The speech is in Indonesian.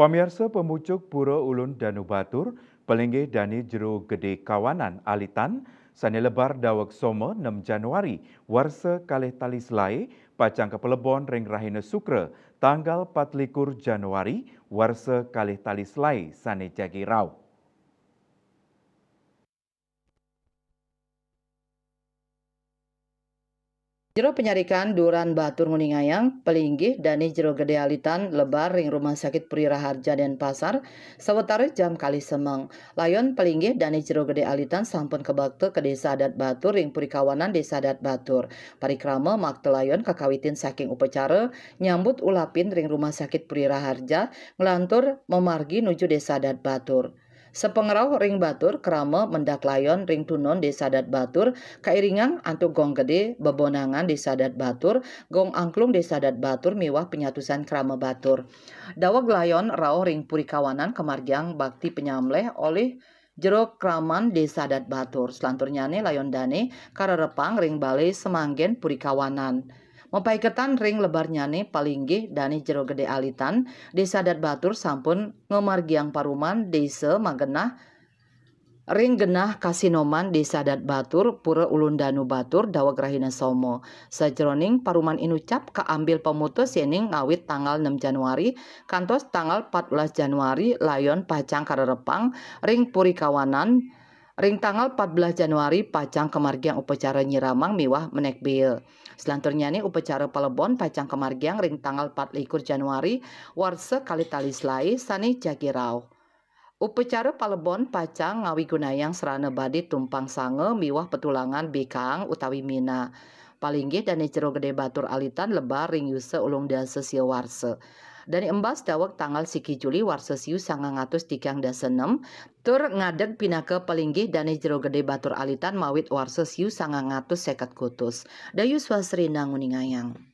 Pamirsa pemucuk Pura Ulun Danu Batur, pelinggih Dani Jero Gede Kawanan Alitan, sani lebar dawek Soma 6 Januari, warsa kalih tali selai, pacang kepelebon ring Rahina Sukra, tanggal 24 Januari, warsa kalih tali selai, sani jagi rau. Jero penyarikan Duran Batur Nguningayang, pelinggih Dani Jero Gede Alitan, lebar ring Rumah Sakit Puri Raharja Denpasar, sawetara jam kali semeng. Layon pelinggih Dani Jero Gede Alitan sampun kebakte ke Desa Adat Batur ring Puri Kawanan Desa Adat Batur. Parikrama makte layon kakawitin saking upacara nyambut ulapin ring Rumah Sakit Puri Raharja ngelantur memargi nuju Desa Adat Batur. Sepengerau ring Batur kerama mendak layon ring Tunon Desa Adat Batur kairingan antuk gong gede bebonangan Desa Adat Batur, gong angklung Desa Adat Batur miwah penyatusan kerama Batur. Dawag layon rao ring Puri Kawanan kemarjang bakti penyamleh oleh jero kraman Desa Adat Batur. Selanturnyane layon dane kararepang ring balai semanggen Puri Kawanan. Mempaiketan ring lebarnyane palinggih Dani Jero Gede Alitan, Desa Adat Batur sampun ngemargiang paruman Desa Magenah ring genah kasinoman Desa Adat Batur, Pura Ulun Danu Batur, Dawag Rahina Somo. Sajroning paruman inucap kaambil pemutus yening ngawit tanggal 6 Januari, kantos tanggal 14 Januari, layon pacang karerepang, ring Puri Kawanan, ring tanggal 14 Januari pacang kemargiang upacara nyiramang miwah menekbil. Selanturnya nih upacara palebon pacang kemargiang ring tanggal 24 Januari warse kali talislai sani jagirau. Upacara palebon pacang ngawi gunayang serana badi tumpang sange miwah petulangan bekang utawi mina. Palinggih Dani Jero Gede Batur Alitan lebar ring yuse ulung dasa siu warse. Dani embas dawek tanggal siki Juli warse siu 936 tur ngadeg pinake palinggih Dani Jero Gede Batur Alitan mawit warse siu 950 kutus. Dayu swasrina nguningayang.